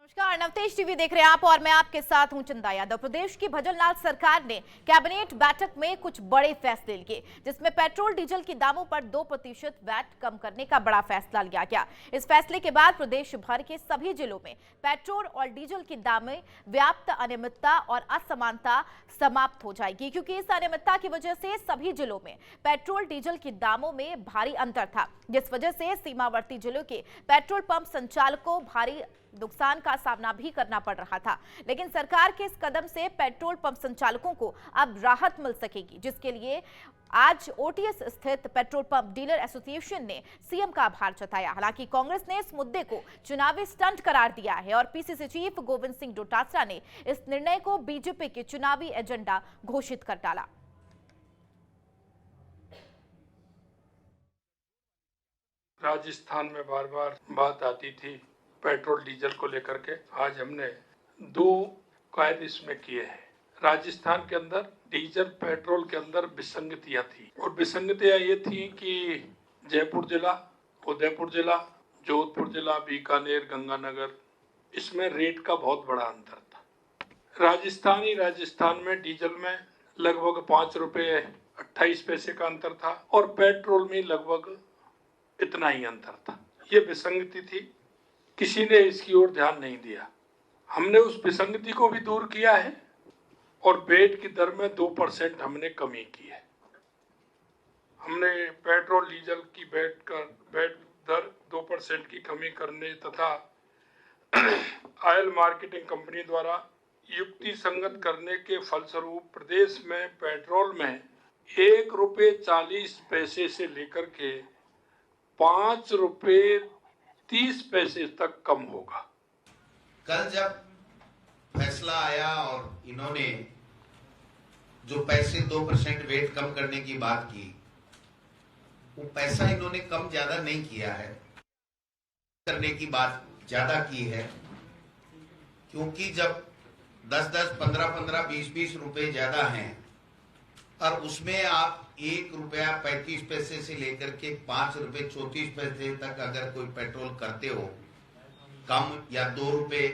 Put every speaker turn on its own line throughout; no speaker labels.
नमस्कार, नवतेज टीवी देख रहे हैं आप और मैं आपके साथ हूं चंदा यादव। प्रदेश की भजनलाल सरकार ने कैबिनेट बैठक में कुछ बड़े फैसले लिए, जिसमें पेट्रोल डीजल के दामों पर 2% वैट कम करने का बड़ा फैसला लिया गया। इस फैसले के बाद प्रदेश भर के सभी जिलों में पेट्रोल और डीजल के दाम में व्याप्त अनियमितता और असमानता समाप्त हो जाएगी, क्योंकि इस अनियमितता की वजह से सभी जिलों में पेट्रोल डीजल के दामों में भारी अंतर था, जिस वजह से सीमावर्ती जिलों के पेट्रोल पंप संचालकों भारी नुकसान का सामना भी करना पड़ रहा था। लेकिन सरकार के इस कदम से पेट्रोल पंप संचालकों को अब राहत मिल सकेगी, जिसके लिए आज ओटीएस स्थित पेट्रोल पंप डीलर एसोसिएशन ने सीएम का आभार जताया। हालांकि कांग्रेस ने इस मुद्दे को चुनावी स्टंट करार दिया है और पीसीसी चीफ गोविंद सिंह डोटासरा ने इस निर्णय को बीजेपी के चुनावी एजेंडा घोषित कर डाला।
राजस्थान में बार बार बात आती थी पेट्रोल डीजल को लेकर के। आज हमने 2 कायदे इसमें किए हैं। राजस्थान के अंदर डीजल पेट्रोल के अंदर विसंगतियां थी, और विसंगतियां ये थी कि जयपुर जिला, उदयपुर जिला, जोधपुर जिला, बीकानेर, गंगानगर, इसमें रेट का बहुत बड़ा अंतर था। राजस्थान में डीजल में लगभग 5 रुपये 28 पैसे का अंतर था और पेट्रोल में लगभग इतना ही अंतर था। ये विसंगति थी, किसी ने इसकी ओर ध्यान नहीं दिया। हमने उस विसंगति को भी दूर किया है और वेट की दर में 2% हमने कमी की है। हमने पेट्रोल डीजल की वेट दर 2% की कमी करने तथा ऑयल मार्केटिंग कंपनी द्वारा युक्ति संगत करने के फलस्वरूप प्रदेश में पेट्रोल में 1 रुपये 40 पैसे से लेकर के 5 रुपये 30 पैसे तक कम होगा।
कल जब फैसला आया और इन्होंने जो पैसे 2% वेट कम करने की बात की, वो पैसा इन्होंने कम ज्यादा नहीं किया है, करने की बात ज्यादा की है, क्योंकि जब 10-10, 15-15, 20-20 रुपए ज्यादा हैं और उसमें आप 1 रुपया 35 पैसे से लेकर के 5 रुपये 34 पैसे तक अगर कोई पेट्रोल करते हो कम, या 2 रुपये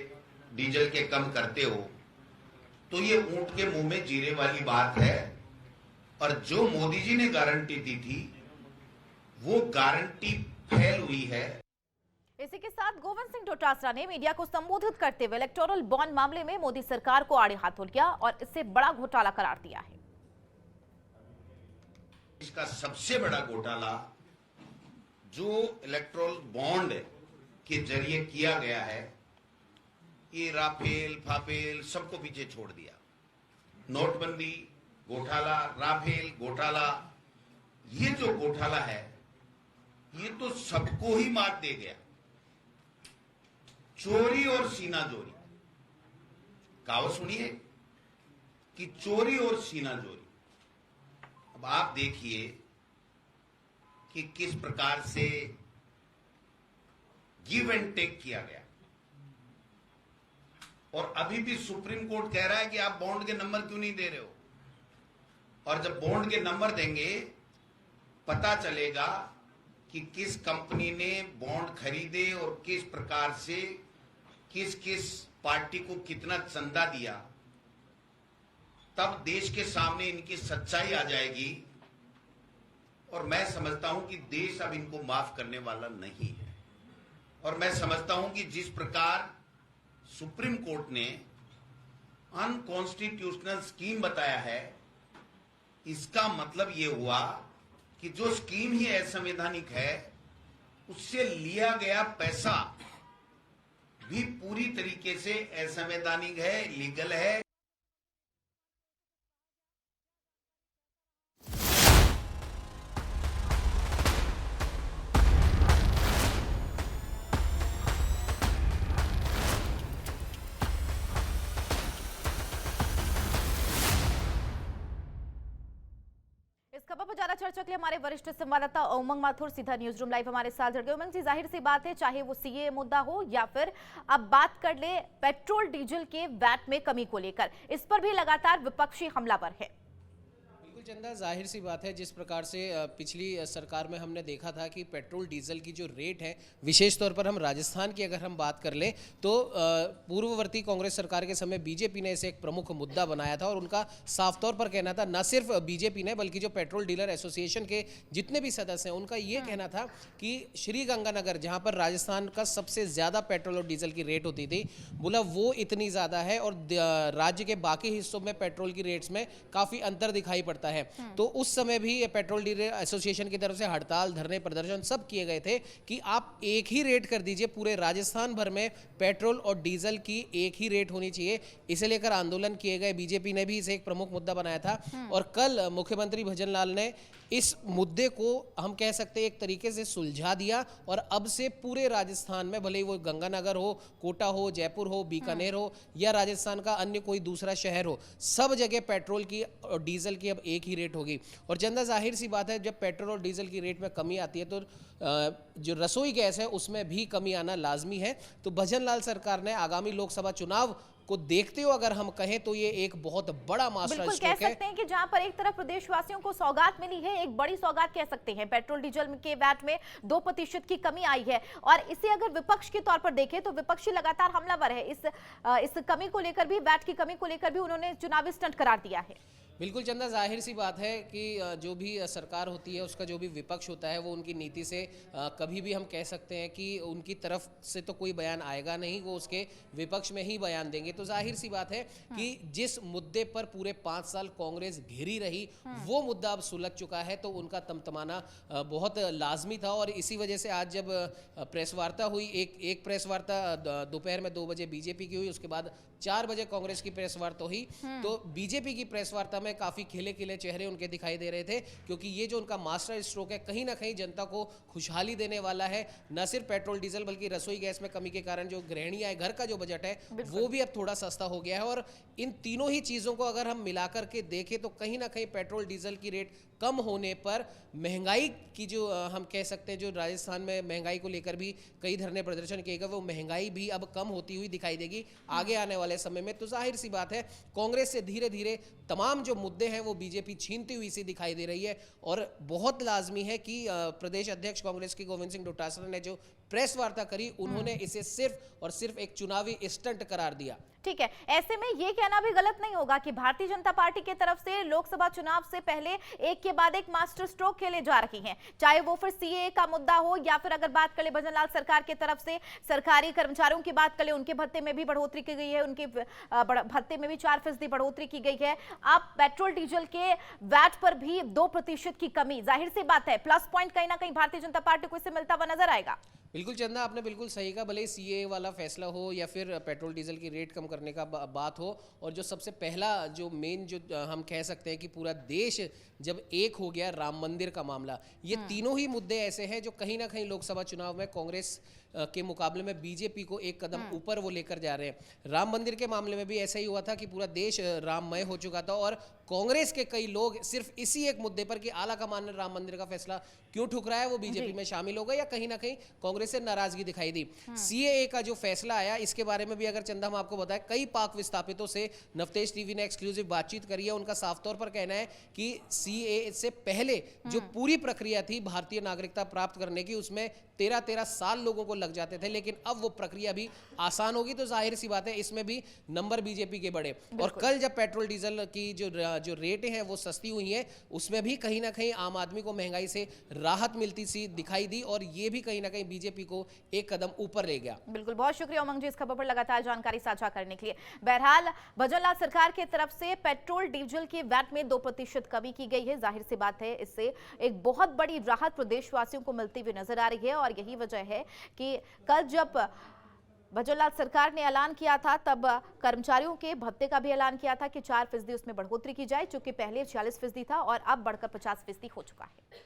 डीजल के कम करते हो, तो ये ऊंट के मुंह में जीरे वाली बात है। और जो मोदी जी ने गारंटी दी थी वो गारंटी फेल हुई है।
इसी के साथ गोविंद सिंह डोटासरा ने मीडिया को संबोधित करते हुए इलेक्टोरल बॉन्ड मामले में मोदी सरकार को आड़े हाथों लिया और इसे बड़ा घोटाला करार दिया है।
इसका सबसे बड़ा घोटाला जो इलेक्टोरल बॉन्ड के जरिए किया गया है, ये राफेल फाफेल सबको पीछे छोड़ दिया। नोटबंदी घोटाला, राफेल घोटाला, ये जो घोटाला है ये तो सबको ही मात दे गया। चोरी और सीना जोरी, कहावत सुनिए कि चोरी और सीना जोरी। अब आप देखिए कि किस प्रकार से गिव एंड टेक किया गया, और अभी भी सुप्रीम कोर्ट कह रहा है कि आप बॉन्ड के नंबर क्यों नहीं दे रहे हो। और जब बॉन्ड के नंबर देंगे पता चलेगा कि किस कंपनी ने बॉन्ड खरीदे और किस प्रकार से किस किस पार्टी को कितना चंदा दिया, तब देश के सामने इनकी सच्चाई आ जाएगी। और मैं समझता हूं कि देश अब इनको माफ करने वाला नहीं है। और मैं समझता हूं कि जिस प्रकार सुप्रीम कोर्ट ने अनकॉन्स्टिट्यूशनल स्कीम बताया है, इसका मतलब यह हुआ कि जो स्कीम ही असंवैधानिक है, उससे लिया गया पैसा भी पूरी तरीके से असंवैधानिक है, लीगल है।
खबर पर ज्यादा चर्चा के लिए हमारे वरिष्ठ संवाददाता उमंग माथुर सीधा न्यूज रूम लाइव हमारे साथ जुड़ गए। उमंग जी, जाहिर सी बात है, चाहे वो सीए मुद्दा हो या फिर अब बात कर ले पेट्रोल डीजल के वैट में कमी को लेकर, इस पर भी लगातार विपक्षी हमलावर है।
चंदा, जाहिर सी बात है जिस प्रकार से पिछली सरकार में हमने देखा था कि पेट्रोल डीजल की जो रेट है, विशेष तौर पर हम राजस्थान की अगर हम बात कर लें तो पूर्ववर्ती कांग्रेस सरकार के समय बीजेपी ने इसे एक प्रमुख मुद्दा बनाया था और उनका साफ तौर पर कहना था, न सिर्फ बीजेपी ने बल्कि जो पेट्रोल डीलर एसोसिएशन के जितने भी सदस्य हैं उनका ये कहना था कि श्री गंगानगर जहाँ पर राजस्थान का सबसे ज़्यादा पेट्रोल और डीजल की रेट होती थी, बोला वो इतनी ज़्यादा है और राज्य के बाकी हिस्सों में पेट्रोल की रेट्स में काफ़ी अंतर दिखाई पड़ता है। तो उस समय भी पेट्रोल डीलर एसोसिएशन की तरफ से हड़ताल, धरने, प्रदर्शन सब किए गए थे कि आप एक ही रेट कर दीजिए, पूरे राजस्थान भर में पेट्रोल और डीजल की एक ही रेट होनी चाहिए। इसे लेकर आंदोलन किए गए, बीजेपी ने भी इसे एक प्रमुख मुद्दा बनाया था और कल मुख्यमंत्री भजन लाल ने इस मुद्दे को हम कह सकते हैं एक तरीके से सुलझा दिया और अब से पूरे राजस्थान में, भले ही वो गंगानगर हो, कोटा हो, जयपुर हो, बीकानेर हो या राजस्थान का अन्य कोई दूसरा शहर हो, सब जगह पेट्रोल की और डीजल की अब एक ही रेट होगी। और चंदा, जाहिर सी बात है जब पेट्रोल और डीजल की रेट में कमी आती है तो जो रसोई गैस है उसमें भी कमी आना लाजमी है। तो भजन लाल सरकार ने आगामी लोकसभा चुनाव को देखते हो अगर हम कहें तो ये एक बहुत बड़ा मास्टर
बिल्कुल
स्ट्रोक
कह सकते हैं कि जहां पर एक तरफ प्रदेशवासियों को सौगात मिली है, एक बड़ी सौगात कह सकते हैं, पेट्रोल डीजल के वैट में 2% की कमी आई है और इसे अगर विपक्ष के तौर पर देखें तो विपक्षी लगातार हमलावर है। इस कमी को लेकर भी, वैट की कमी को लेकर भी उन्होंने चुनावी स्टंट करार दिया है।
बिल्कुल चंदा, जाहिर सी बात है कि जो भी सरकार होती है उसका जो भी विपक्ष होता है वो उनकी नीति से कभी भी हम कह सकते हैं कि उनकी तरफ से तो कोई बयान आएगा नहीं, वो उसके विपक्ष में ही बयान देंगे। तो जाहिर सी बात है कि जिस मुद्दे पर पूरे 5 साल कांग्रेस घिरी रही वो मुद्दा अब सुलझ चुका है तो उनका तमतमाना बहुत लाजमी था। और इसी वजह से आज जब प्रेस वार्ता हुई, एक प्रेस वार्ता दोपहर में 2 बजे बीजेपी की हुई, उसके बाद 4 बजे कांग्रेस की प्रेस वार्ता हुई, तो बीजेपी की प्रेस वार्ता में काफी खिले खिले चेहरे उनके दिखाई दे रहे थे क्योंकि ये जो उनका मास्टर स्ट्रोक है कहीं ना कहीं जनता को खुशहाली देने वाला है। न सिर्फ पेट्रोल डीजल बल्कि रसोई गैस में कमी के कारण जो गृहिणियां है, घर का जो बजट है वो भी अब थोड़ा सस्ता हो गया है। और इन तीनों ही चीजों को अगर हम मिलाकर के देखें तो कहीं ना कहीं पेट्रोल डीजल की रेट कम होने पर महंगाई की जो हम कह सकते हैं, जो राजस्थान में महंगाई को लेकर भी कई धरने प्रदर्शन किए गए, वो महंगाई भी अब कम होती हुई दिखाई देगी आगे आने वाले समय में। तो जाहिर सी बात है कांग्रेस से धीरे धीरे तमाम जो मुद्दे हैं वो बीजेपी छीनती हुई सी दिखाई दे रही है और बहुत लाजमी है कि प्रदेश अध्यक्ष कांग्रेस के गोविंद सिंह डोटासरा ने जो प्रेस वार्ता करी, उन्होंने इसे सिर्फ और सिर्फ एक चुनावी स्टंट करार दिया।
ठीक है, ऐसे में ये कहना भी गलत नहीं होगा कि भारतीय जनता पार्टी की तरफ से लोकसभा चुनाव से पहले एक के बाद एक मास्टर स्ट्रोक खेले जा रही हैं, चाहे वो फिर सीएए का मुद्दा हो या फिर अगर बात करें भजन लाल सरकार की तरफ से सरकारी कर्मचारियों की बात करें, उनके भत्ते में भी बढ़ोतरी की गई है, उनके भत्ते में भी 4% बढ़ोतरी की गई है। अब पेट्रोल डीजल के वैट पर भी 2% की कमी, जाहिर सी बात है प्लस पॉइंट कहीं ना कहीं भारतीय जनता पार्टी को इससे मिलता हुआ नजर आएगा।
बिल्कुल चंदा, आपने बिल्कुल सही कहा, भले सीएए वाला फैसला हो या फिर पेट्रोल डीजल की रेट कम करने का बात हो, और जो सबसे पहला जो मेन जो हम कह सकते हैं कि पूरा देश जब एक हो गया, राम मंदिर का मामला, ये तीनों ही मुद्दे ऐसे हैं जो कहीं ना कहीं लोकसभा चुनाव में कांग्रेस के मुकाबले में बीजेपी को एक कदम ऊपर वो लेकर जा रहे हैं। राम मंदिर के मामले में भी ऐसा ही हुआ था कि पूरा देश राममय हो चुका था और कांग्रेस के कई लोग सिर्फ इसी एक मुद्दे पर कि आला कमान ने राम मंदिर का फैसला क्यों ठुकराया, वो बीजेपी में शामिल हो गए या कहीं ना कहीं कांग्रेस से नाराजगी दिखाई दी। सीएए का जो फैसला आया, इसके बारे में भी अगर चंदा हम आपको बताएं, कई पाक विस्थापितों से नवतेज टीवी ने एक्सक्लूसिव बातचीत करी है। उनका साफ तौर पर कहना है कि सीएए से पहले जो पूरी प्रक्रिया थी भारतीय नागरिकता प्राप्त करने की, उसमें 13-13 साल लोगों को लग जाते थे, लेकिन अब वो प्रक्रिया भी आसान होगी। तो जाहिर सी बात है इसमें भी नंबर बीजेपी के बड़े। और कल जब पेट्रोल डीजल की जो रेटें हैं वो सस्ती हुई हैं, उसमें भी कहीं ना कहीं आम आदमी को महंगाई से राहत मिलती सी दिखाई दी और ये भी कहीं ना कहीं बीजेपी को एक कदम ऊपर ले गया।
बिल्कुल, बहुत शुक्रिया उमंग जी इस खबर पर लगातार जानकारी साझा करने के लिए। बहरहाल भजन लाल सरकार की तरफ से पेट्रोल डीजल के वैट में 2% कमी की गई है। जाहिर सी बात है इससे एक बहुत बड़ी राहत प्रदेशवासियों को मिलती हुई नजर आ रही है और यही वजह है कि कल जब भजन लाल सरकार ने ऐलान किया था तब कर्मचारियों के भत्ते का भी ऐलान किया था कि 4% उसमें बढ़ोतरी की जाए, जो कि पहले 40% था और अब बढ़कर 50% हो चुका है।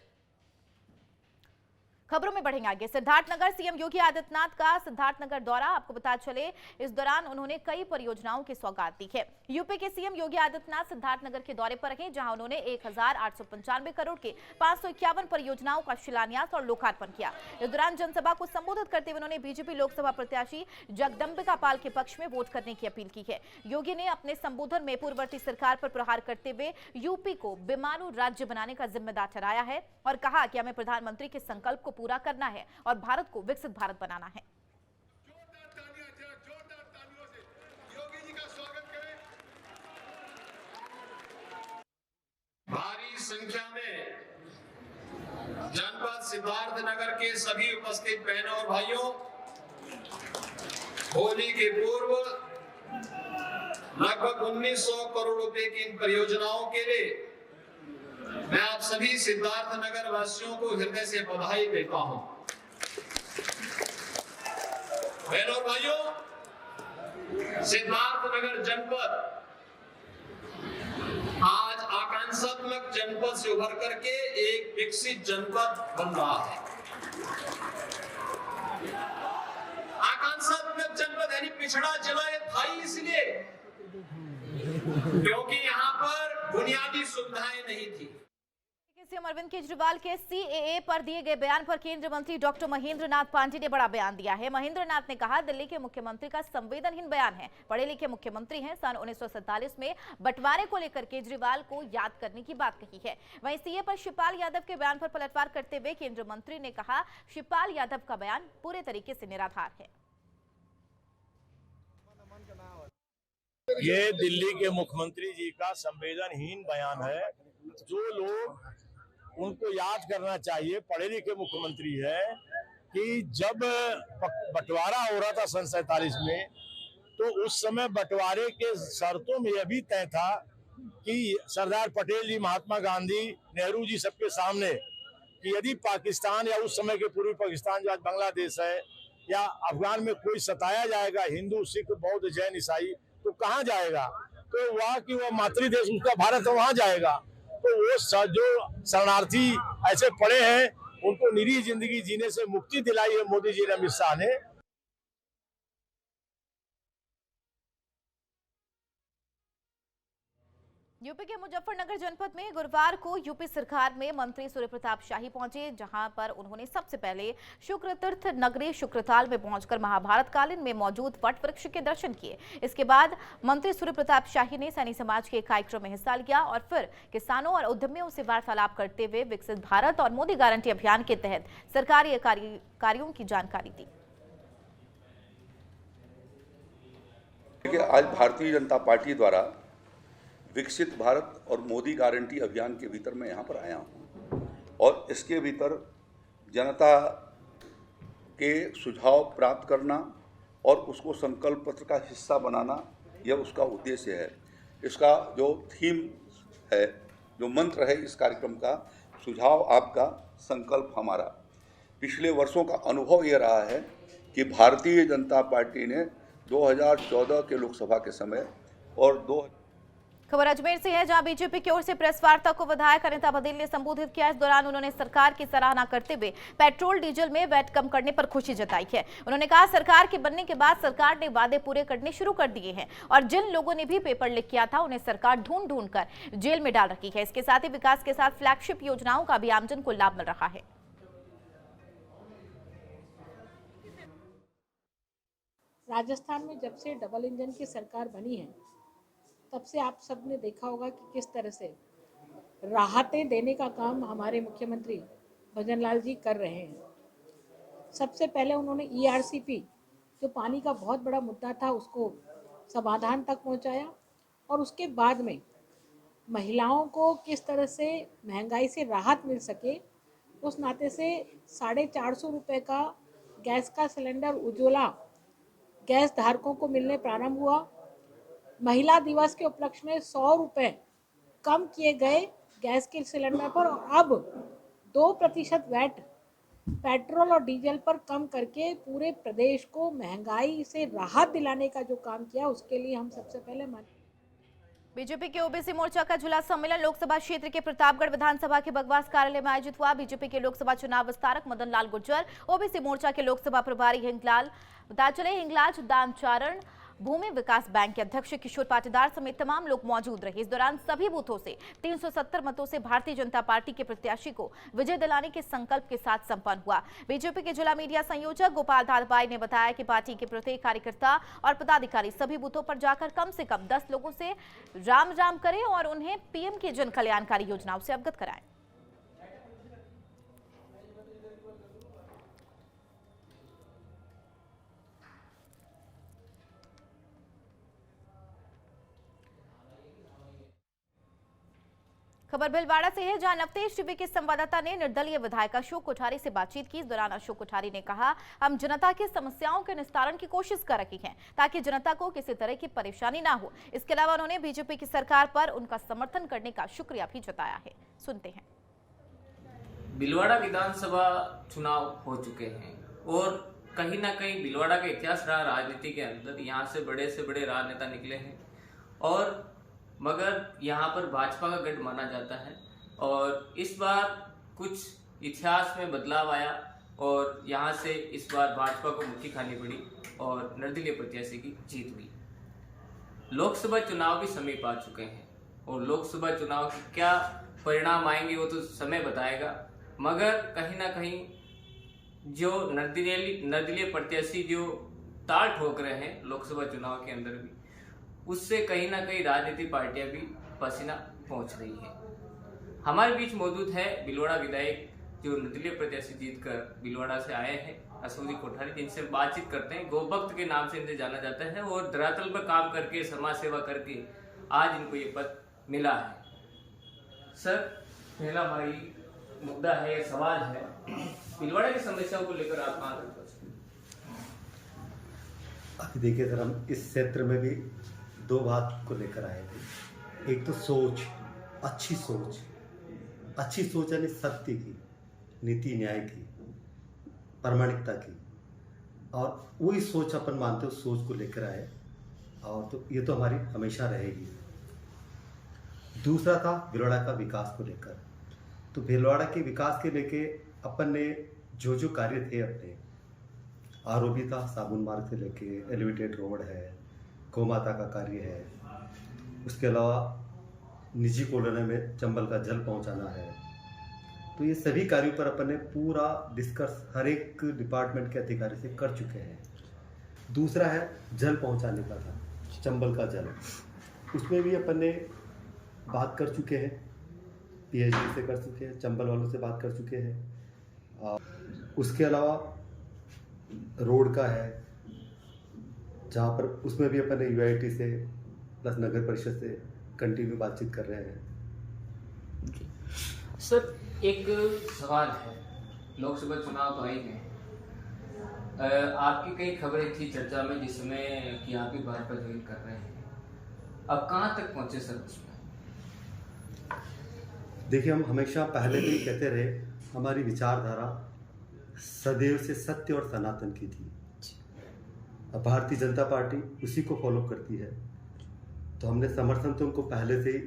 खबरों में बढ़ेंगे आगे। सिद्धार्थनगर सीएम योगी आदित्यनाथ का सिद्धार्थनगर दौरा, आपको बता चले इस दौरान उन्होंने कई परियोजनाओं की सौगात दी है। यूपी के सीएम योगी आदित्यनाथ सिद्धार्थनगर के दौरे पर रहे, जहां उन्होंने 1895 करोड़ के 551 परियोजनाओं का शिलान्यास और लोकार्पण किया। इस दौरान जनसभा को संबोधित करते हुए उन्होंने बीजेपी लोकसभा प्रत्याशी जगदम्बिका पाल के पक्ष में वोट करने की अपील की है। योगी ने अपने संबोधन में पूर्ववर्ती सरकार पर प्रहार करते हुए यूपी को बीमारू राज्य बनाने का जिम्मेदार ठहराया है और कहा कि हमें प्रधानमंत्री के संकल्प को पूरा करना है और भारत को विकसित भारत बनाना है।
जोरदार तालियों से योगी जी का स्वागत करें। भारी संख्या में जनपद सिद्धार्थनगर के सभी उपस्थित बहनों और भाइयों, होली के पूर्व लगभग 1900 करोड़ रुपए की इन परियोजनाओं के लिए मैं आप सभी सिद्धार्थनगर वासियों को हृदय से बधाई देता हूं। बहनों और भाइयों, सिद्धार्थनगर जनपद आज आकांक्षात्मक जनपद से उभर करके एक विकसित जनपद बन रहा है। आकांक्षात्मक जनपद यानी पिछड़ा जिला ये था ही इसलिए क्योंकि यहाँ पर बुनियादी सुविधाएं नहीं थी।
सीएम अरविंद केजरीवाल के सीएए पर दिए गए बयान पर केंद्रीय मंत्री डॉक्टर महेंद्र नाथ पांडे ने बड़ा बयान दिया है। महेंद्र नाथ ने कहा, दिल्ली के मुख्यमंत्री का संवेदनहीन बयान है, पढ़े लिखे मुख्यमंत्री हैं। सन 1947 में बंटवारे को लेकर केजरीवाल को याद करने की बात कही है। वहीं सीए पर शिवपाल यादव के बयान पर पलटवार करते हुए केंद्रीय मंत्री ने कहा, शिवपाल यादव का बयान पूरे तरीके से निराधार है।
ये दिल्ली के मुख्यमंत्री जी का संवेदनहीन बयान है। जो लोग उनको याद करना चाहिए, पढ़े लिखे मुख्यमंत्री है कि जब बंटवारा हो रहा था सन 47 में, तो उस समय बंटवारे के शर्तों में यह भी तय था कि सरदार पटेल जी, महात्मा गांधी, नेहरू जी सबके सामने कि यदि पाकिस्तान या उस समय के पूर्वी पाकिस्तान जो आज बांग्लादेश है या अफगान में कोई सताया जाएगा, हिंदू, सिख, बौद्ध, जैन, ईसाई, तो कहाँ जाएगा? तो वह कि वह मातृदेश उसका भारत है, वहां जाएगा। तो वो जो शरणार्थी ऐसे पड़े हैं, उनको निरीह जिंदगी जीने से मुक्ति दिलाई है मोदी जी ने, अमित शाह ने।
यूपी के मुजफ्फरनगर जनपद में गुरुवार को यूपी सरकार में मंत्री सूर्य प्रताप शाही पहुंचे, जहां पर उन्होंने सबसे पहले शुक्र तीर्थ नगरी शुक्रताल में पहुंचकर महाभारत कालीन में मौजूद वट वृक्ष के दर्शन किए। इसके बाद मंत्री सूर्य प्रताप शाही ने सैनी समाज के कार्यक्रम में हिस्सा लिया और फिर किसानों और उद्यमियों से वार्तालाप करते हुए विकसित भारत और मोदी गारंटी अभियान के तहत सरकारी कार्यों की जानकारी दी।
आज भारतीय जनता पार्टी द्वारा विकसित भारत और मोदी गारंटी अभियान के भीतर मैं यहाँ पर आया हूँ और इसके भीतर जनता के सुझाव प्राप्त करना और उसको संकल्प पत्र का हिस्सा बनाना, यह उसका उद्देश्य है। इसका जो थीम है, जो मंत्र है इस कार्यक्रम का, सुझाव आपका, संकल्प हमारा। पिछले वर्षों का अनुभव ये रहा है कि भारतीय जनता पार्टी ने 2014 के लोकसभा के समय और
खबर अजमेर से है, जहां बीजेपी की ओर से प्रेस वार्ता को विधायक अनिता बघेल ने संबोधित किया। इस दौरान उन्होंने सरकार की सराहना करते हुए पेट्रोल डीजल में वैट कम करने पर खुशी जताई है। उन्होंने कहा, सरकार के बनने के बाद सरकार ने वादे पूरे करने शुरू कर दिए हैं और जिन लोगों ने भी पेपर लीक किया था उन्हें सरकार ढूंढ ढूंढ कर जेल में डाल रखी है। इसके साथ ही विकास के साथ फ्लैगशिप योजनाओं का भी आमजन को लाभ मिल रहा है।
राजस्थान में जब से डबल इंजन की सरकार बनी है, तब से आप सब ने देखा होगा कि किस तरह से राहतें देने का काम हमारे मुख्यमंत्री भजन लाल जी कर रहे हैं। सबसे पहले उन्होंने ERCP, जो पानी का बहुत बड़ा मुद्दा था, उसको समाधान तक पहुंचाया और उसके बाद में महिलाओं को किस तरह से महंगाई से राहत मिल सके, उस नाते से 450 रुपये का गैस का सिलेंडर उज्ज्वला गैस धारकों को मिलने प्रारंभ हुआ। महिला दिवस के उपलक्ष्य में 100 रुपये कम किए गए गैस के सिलेंडर पर और अब 2% वैट पेट्रोल और डीजल पर कम करके पूरे प्रदेश को महंगाई से राहत दिलाने का जो काम किया, उसके लिए हम सबसे पहले
बीजेपी के ओबीसी मोर्चा का जिला सम्मेलन लोकसभा क्षेत्र के प्रतापगढ़ विधानसभा के बगवास कार्यालय में आयोजित हुआ। बीजेपी के लोकसभा चुनाव विस्तारक मदन लाल गुर्जर, ओबीसी मोर्चा के लोकसभा प्रभारी हिंगलाज दामचारण, भूमि विकास बैंक के अध्यक्ष किशोर पाटीदार समेत तमाम लोग मौजूद रहे। इस दौरान सभी बूथों से 370 मतों से भारतीय जनता पार्टी के प्रत्याशी को विजय दिलाने के संकल्प के साथ संपन्न हुआ। बीजेपी के जिला मीडिया संयोजक गोपाल धारबाई ने बताया कि पार्टी के प्रत्येक कार्यकर्ता और पदाधिकारी सभी बूथों पर जाकर कम से कम 10 लोगों से राम राम करें और उन्हें पीएम की जन कल्याणकारी योजनाओं से अवगत कराएं। खबर भीलवाड़ा से है, जहां नवतेज टीवी के संवाददाता ने निर्दलीय विधायक अशोक कोठारी से बातचीत की। इस दौरान अशोक कोठारी ने कहा, हम जनता की समस्याओं के निस्तारण की कोशिश कर रहे हैं ताकि जनता को किसी तरह की परेशानी ना हो। इसके अलावा उन्होंने बीजेपी की सरकार पर उनका समर्थन करने का शुक्रिया भी जताया है। सुनते हैं।
भीलवाड़ा विधानसभा चुनाव हो चुके हैं और कहीं ना कहीं भीलवाड़ा का इतिहास रहा राजनीति के अंदर, यहाँ से बड़े राजनेता निकले हैं और मगर यहाँ पर भाजपा का गढ़ माना जाता है। और इस बार कुछ इतिहास में बदलाव आया और यहाँ से इस बार भाजपा को मुट्ठी खानी पड़ी और निर्दलीय प्रत्याशी की जीत हुई। लोकसभा चुनाव भी समीप आ चुके हैं और लोकसभा चुनाव के क्या परिणाम आएंगे वो तो समय बताएगा, मगर कहीं ना कहीं जो निर्दलीय प्रत्याशी जो ताल ठोक रहे हैं लोकसभा चुनाव के अंदर भी, उससे कहीं ना कहीं राजनीतिक पार्टियां भी पसीना पहुंच रही है। हमारे बीच मौजूद है भीलवाड़ा विधायक जो निर्दलीय प्रत्याशी जीतकर भीलवाड़ा से आए हैं, अशोक कोठारी, जिनसे बातचीत करते हैं। गोभक्त के नाम से इन्हें जाना जाता है और धरातल पर काम करके समाज सेवा करके आज इनको ये पद मिला है। सर, पहला हमारी मुद्दा है, सवाल है, भीलवाड़ा की समस्याओं को लेकर आप कहाँ तक
पहुंचे? देखिए सर, हम इस क्षेत्र में भी दो बात को लेकर आए थे। एक तो सोच, अच्छी सोच यानी सत्य की, नीति न्याय की, प्रामाणिकता की, और वही सोच अपन मानते हो, सोच को लेकर आए और तो ये तो हमारी हमेशा रहेगी। दूसरा था भीलवाड़ा का विकास को लेकर। तो भीलवाड़ा के विकास के लेके अपन ने जो कार्य थे अपने, आरओबी था, साबुन मार्ग से लेके एलिवेटेड रोड है, गौ माता का कार्य है, उसके अलावा निजी कॉलोनी में चंबल का जल पहुंचाना है। तो ये सभी कार्यों पर अपन ने पूरा डिस्कस हर एक डिपार्टमेंट के अधिकारी से कर चुके हैं। दूसरा है जल पहुंचाने का था, चंबल का जल, उसमें भी अपन ने बात कर चुके हैं, पीएचडी से कर चुके हैं, चंबल वालों से बात कर चुके हैं। उसके अलावा रोड का है, जहाँ पर उसमें भी अपन यूआईटी से प्लस नगर परिषद से कंटिन्यू बातचीत कर रहे हैं।
सर, एक सवाल है, लोकसभा चुनाव तो आए हैं, आपकी कई खबरें थी चर्चा में जिसमें कि आप भी भाजपा ज्वाइन कर रहे हैं, अब कहाँ तक पहुँचे सर उसमें?
देखिए, हम हमेशा पहले भी कहते रहे, हमारी विचारधारा सदैव से सत्य और सनातन की थी। अब भारतीय जनता पार्टी उसी को फॉलो करती है, तो हमने समर्थन तो उनको पहले से ही,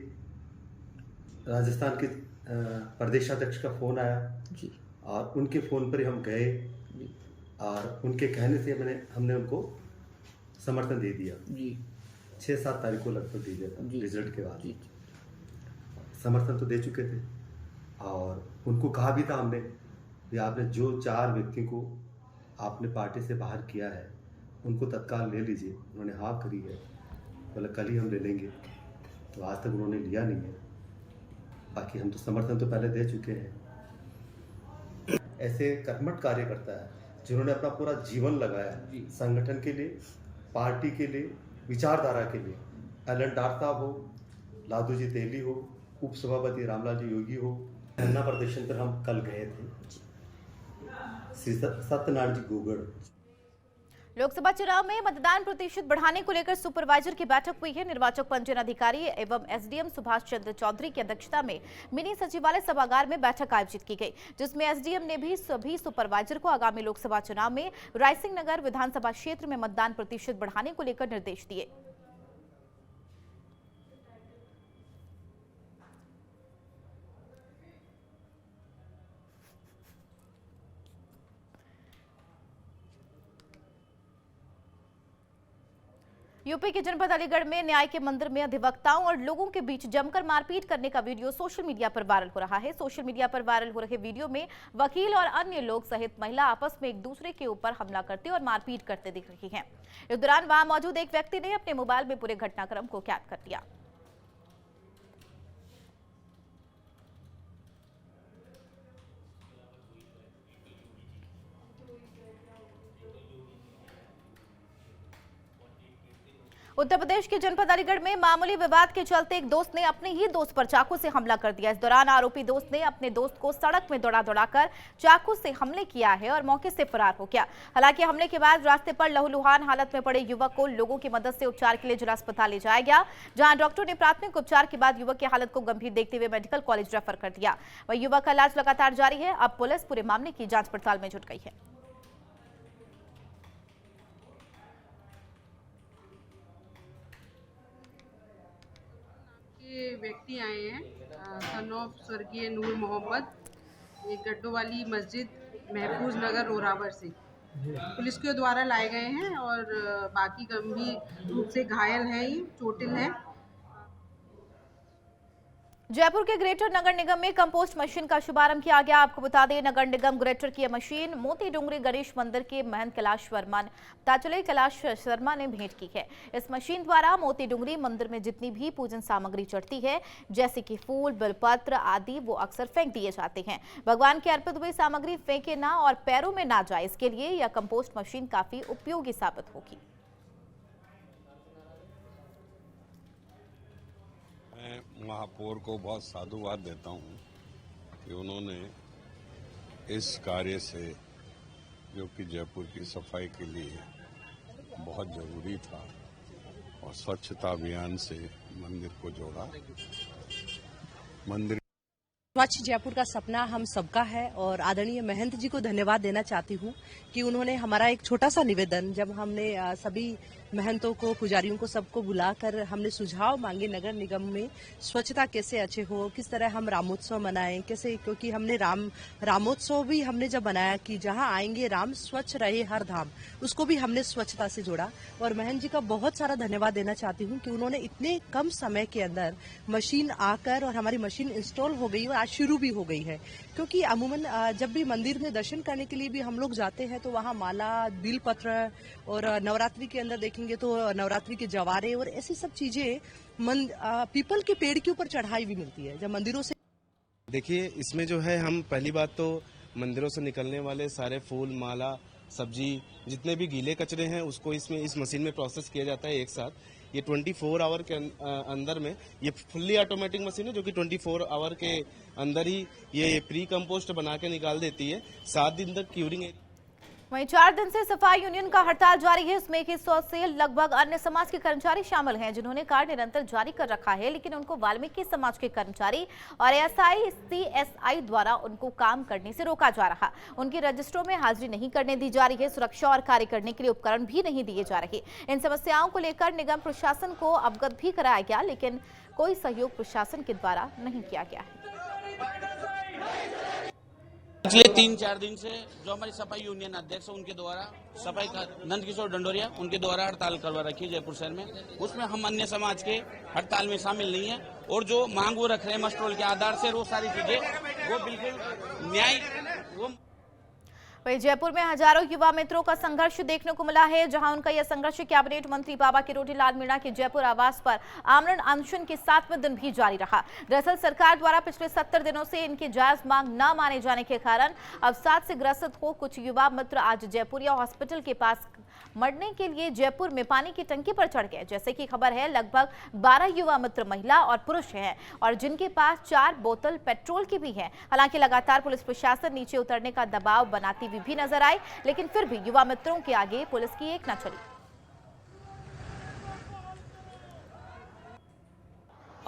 राजस्थान के प्रदेशाध्यक्ष का फ़ोन आया जी, और उनके फ़ोन पर ही हम गए और उनके कहने से हमने उनको समर्थन दे दिया जी। 6-7 तारीख को लगभग दे दिया था रिजल्ट के बाद। समर्थन तो दे चुके थे और उनको कहा भी था हमने कि आपने जो 4 व्यक्ति को आपने पार्टी से बाहर किया है उनको तत्काल ले लीजिए। उन्होंने हाँ करी है, बोला कल ही हम ले लेंगे, तो आज तक उन्होंने लिया नहीं है। बाकी हम तो समर्थन तो पहले दे चुके हैं। ऐसे कर्मठ कार्यकर्ता है जिन्होंने अपना पूरा जीवन लगाया संगठन के लिए, पार्टी के लिए, विचारधारा के लिए। एलन डार साहब हो, लादू जी तेली हो, उप सभापति रामलाल जी योगी हो, धरना प्रदर्शन पर हम कल गए थे, श्री सत्यनारायण जी गोगड़।
लोकसभा चुनाव में मतदान प्रतिशत बढ़ाने को लेकर सुपरवाइजर की बैठक हुई है। निर्वाचक पंजीयन अधिकारी एवं एसडीएम सुभाष चंद्र चौधरी की अध्यक्षता में मिनी सचिवालय सभागार में बैठक आयोजित की गई, जिसमें एसडीएम ने भी सभी सुपरवाइजर को आगामी लोकसभा चुनाव में रायसिंह नगर विधानसभा क्षेत्र में मतदान प्रतिशत बढ़ाने को लेकर निर्देश दिए। यूपी के जनपद अलीगढ़ में न्याय के मंदिर में अधिवक्ताओं और लोगों के बीच जमकर मारपीट करने का वीडियो सोशल मीडिया पर वायरल हो रहा है। सोशल मीडिया पर वायरल हो रहे वीडियो में वकील और अन्य लोग सहित महिला आपस में एक दूसरे के ऊपर हमला करते और मारपीट करते दिख रही हैं। इस दौरान वहां मौजूद एक व्यक्ति ने अपने मोबाइल में पूरे घटनाक्रम को कैद कर लिया। उत्तर प्रदेश के जनपद अलीगढ़ में मामूली विवाद के चलते एक दोस्त ने अपने ही दोस्त पर चाकू से हमला कर दिया। इस दौरान आरोपी दोस्त ने अपने दोस्त को सड़क में दौड़ाकर चाकू से हमले किया है और मौके से फरार हो गया। हालांकि हमले के बाद रास्ते पर लहूलुहान हालत में पड़े युवक को लोगों की मदद से उपचार के लिए जिला अस्पताल ले जाया गया, जहां डॉक्टर ने प्राथमिक उपचार के बाद युवक की हालत को गंभीर देखते हुए मेडिकल कॉलेज रेफर कर दिया। वहीं युवक का इलाज लगातार जारी है। अब पुलिस पूरे मामले की जांच पड़ताल में जुट गई है।
व्यक्ति आए हैं सन ऑफ स्वर्गीय नूर मोहम्मद, एक गड्ढों वाली मस्जिद महफूज नगर रोरावर से पुलिस के द्वारा लाए गए हैं और बाकी गंभीर रूप से घायल हैं, ये चोटिल हैं।
जयपुर के ग्रेटर नगर निगम में कंपोस्ट मशीन का शुभारंभ किया गया। आपको बता दें, नगर निगम ग्रेटर की यह मशीन मोती डूंगरी गणेश मंदिर के महंत कैलाश शर्मा ने भेंट की है। इस मशीन द्वारा मोती डूंगरी मंदिर में जितनी भी पूजन सामग्री चढ़ती है, जैसे कि फूल, बिलपत्र आदि, वो अक्सर फेंक दिए जाते हैं। भगवान के अर्पित हुई सामग्री फेंके ना और पैरों में ना जाए, इसके लिए यह कंपोस्ट मशीन काफी उपयोगी साबित होगी।
महापौर को बहुत साधुवाद देता हूं कि उन्होंने इस कार्य से, जो कि जयपुर की सफाई के लिए बहुत जरूरी था, और स्वच्छता अभियान से मंदिर को जोड़ा। मंदिर
स्वच्छ जयपुर का सपना हम सबका है और आदरणीय महंत जी को धन्यवाद देना चाहती हूँ कि उन्होंने हमारा एक छोटा सा निवेदन, जब हमने सभी महंतों को, पुजारियों को, सबको बुलाकर हमने सुझाव मांगे नगर निगम में स्वच्छता कैसे अच्छे हो, किस तरह हम रामोत्सव मनाएं, कैसे, क्योंकि हमने रामोत्सव भी हमने जब बनाया कि जहां आएंगे राम स्वच्छ रहे हर धाम, उसको भी हमने स्वच्छता से जोड़ा। और महंत जी का बहुत सारा धन्यवाद देना चाहती हूँ कि उन्होंने इतने कम समय के अंदर मशीन आकर और हमारी मशीन इंस्टॉल हो गई और आज शुरू भी हो गई है। क्योंकि अमूमन जब भी मंदिर में दर्शन करने के लिए भी हम लोग जाते हैं तो वहाँ माला, बिलपत्र और नवरात्रि के अंदर देखेंगे तो नवरात्रि के जवारे और ऐसी सब चीजें पीपल के पेड़ के ऊपर चढ़ाई भी मिलती है जब मंदिरों से।
देखिए, इसमें जो है, हम पहली बात तो मंदिरों से निकलने वाले सारे फूल, माला, सब्जी, जितने भी गीले कचरे हैं उसको इसमें इस मशीन में प्रोसेस किया जाता है एक साथ। ये 24 आवर के अंदर में, ये फुल्ली ऑटोमेटिक मशीन है जो कि 24 आवर के अंदर ही ये प्री कंपोस्ट बना के निकाल देती है। 7 दिन तक क्यूरिंग।
वहीं 4 दिन से सफाई यूनियन का हड़ताल जारी है। इसमें 100 से लगभग अन्य समाज के कर्मचारी शामिल हैं, जिन्होंने कार्ड निरंतर जारी कर रखा है, लेकिन उनको वाल्मीकि समाज के कर्मचारी और SI/CSI द्वारा उनको काम करने से रोका जा रहा। उनकी रजिस्ट्रों में हाजिरी नहीं करने दी जा रही है। सुरक्षा और कार्य करने के लिए उपकरण भी नहीं दिए जा रहे। इन समस्याओं को लेकर निगम प्रशासन को अवगत भी कराया गया, लेकिन कोई सहयोग प्रशासन के द्वारा नहीं किया गया है।
पिछले 3-4 दिन से जो हमारी सफाई यूनियन अध्यक्ष उनके द्वारा, सफाई का नंद किशोर डंडोरिया, उनके द्वारा हड़ताल करवा रखी है जयपुर शहर में। उसमें हम अन्य समाज के हड़ताल में शामिल नहीं है और जो मांग वो रख रहे हैं मस्ट्रोल के आधार से, वो सारी चीजें वो बिल्कुल न्याय।
वहीं जयपुर में हजारों युवा मित्रों का संघर्ष देखने को मिला है, जहां उनका यह संघर्ष कैबिनेट मंत्री बाबा किरोड़ी लाल मीणा के जयपुर आवास पर आमरण अनशन के 7वें दिन भी जारी रहा। दरअसल सरकार द्वारा पिछले 70 दिनों से इनकी जायज मांग न माने जाने के कारण अवसाद से ग्रसित हो कुछ युवा मित्र आज जयपुरिया हॉस्पिटल के पास मरने के लिए जयपुर में पानी की टंकी पर चढ़ गए। जैसे कि खबर है, लगभग 12 युवा मित्र महिला और पुरुष हैं और जिनके पास 4 बोतल पेट्रोल की भी हैं। हालांकि लगातार पुलिस प्रशासन नीचे उतरने का दबाव बनाती हुई भी नजर आई, लेकिन फिर भी युवा मित्रों के आगे पुलिस की एक न चली।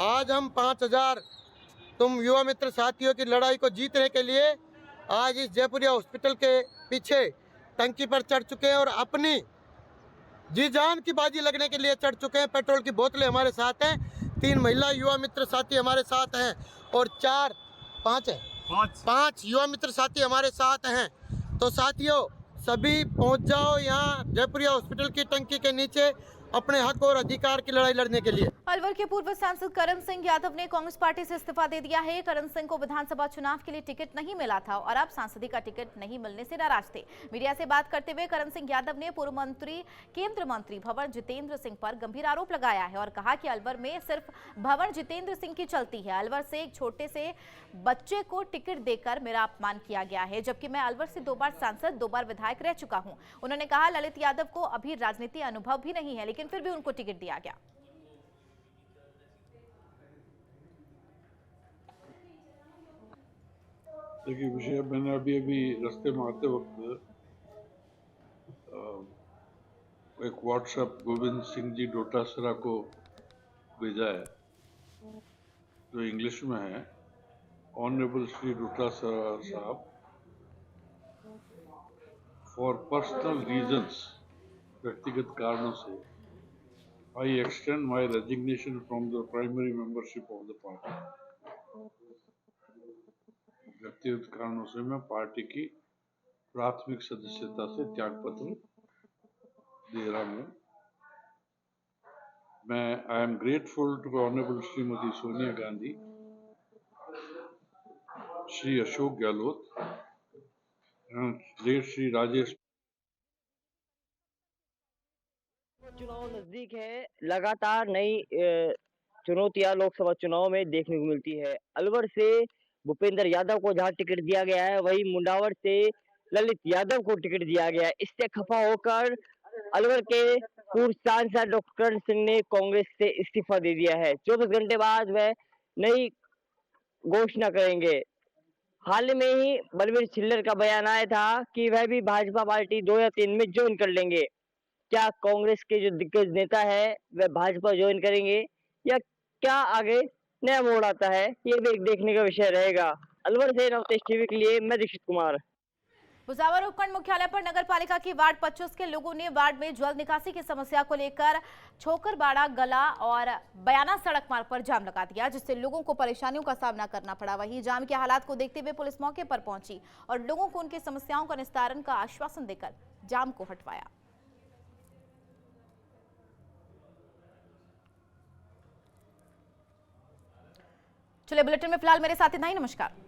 आज हम 5000 तुम युवा मित्र साथियों की लड़ाई को जीतने के लिए आज इस जयपुरिया हॉस्पिटल के पीछे टंकी पर चढ़ चुके हैं और अपनी जी जान की बाजी लगने के लिए चढ़ चुके हैं। पेट्रोल की बोतलें हमारे साथ हैं, 3 महिला युवा मित्र साथी हमारे साथ हैं और 5 युवा मित्र साथी हमारे साथ हैं। तो साथियों, सभी पहुंच जाओ यहाँ जयपुरिया हॉस्पिटल की टंकी के नीचे अपने हक और अधिकार की लड़ाई लड़ने के लिए।
अलवर के पूर्व सांसद करण सिंह यादव ने कांग्रेस पार्टी से इस्तीफा दे दिया है। करण सिंह को विधानसभा चुनाव के लिए टिकट नहीं मिला था और अब सांसदी का टिकट नहीं मिलने से नाराज थे। मीडिया से बात करते हुए करण सिंह यादव ने पूर्व मंत्री केंद्रीय मंत्री भंवर जितेंद्र सिंह पर गंभीर आरोप लगाया है और कहा कि अलवर में सिर्फ भंवर जितेंद्र सिंह की चलती है। अलवर से एक छोटे से बच्चे को टिकट देकर मेरा अपमान किया गया है, जबकि मैं अलवर से 2 बार सांसद 2 बार विधायक रह चुका हूं। उन्होंने कहा ललित यादव को अभी राजनीति अनुभव भी नहीं है, लेकिन फिर भी उनको टिकट दिया गया।
देखिए विषय मैंने अभी रास्ते में आते वक्त एक व्हाट्सएप गोविंद सिंह जी डोटासरा को भेजा है जो इंग्लिश में है। ऑनरेबल श्री डोटासरा साहब, फॉर पर्सनल रीजंस, व्यक्तिगत कारणों से I extend my resignation from the primary membership of the party. व्यक्तिगत कारणों से मैं पार्टी की प्राथमिक सदस्यता से त्यागपत्र दे रहा हूं। I am grateful to honourable Shrimati Sonia Gandhi, Shri Ashok Gehlot and late Shri Rajesh.
चुनाव नजदीक है, लगातार नई चुनौतियां लोकसभा चुनाव में देखने को मिलती है। अलवर से भूपेंद्र यादव को जहां टिकट दिया गया है, वहीं मुंडावर से ललित यादव को टिकट दिया गया है। इससे खफा होकर अलवर के पूर्व सांसद डॉक्टर सिंह ने कांग्रेस से इस्तीफा दे दिया है। 24 घंटे बाद वह नई घोषणा करेंगे। हाल में ही बलवीर छिल्लर का बयान आया था कि वह भी भाजपा पार्टी 2 या 3 में ज्वाइन कर लेंगे। क्या कांग्रेस के जो दिग्गज नेता है वह भाजपा ज्वाइन करेंगे या क्या आगे नया मोड़ आता है, ये भी एक देखने का विषय रहेगा। अलवर से नवतेज टीवी के लिए मैं दीक्षित कुमार।
भुसावर उपखंड मुख्यालय पर नगर पालिका की वार्ड 25 के लोगों ने वार्ड में जल निकासी की समस्या को लेकर छोकरबाड़ा, गला और बयाना सड़क मार्ग पर जाम लगा दिया, जिससे लोगों को परेशानियों का सामना करना पड़ा। वहीं जाम के हालात को देखते हुए पुलिस मौके पर पहुंची और लोगों को उनकी समस्याओं का निस्तारण का आश्वासन देकर जाम को हटवाया। चलिए बुलेटिन में फिलहाल मेरे साथ इतना ही। नमस्कार।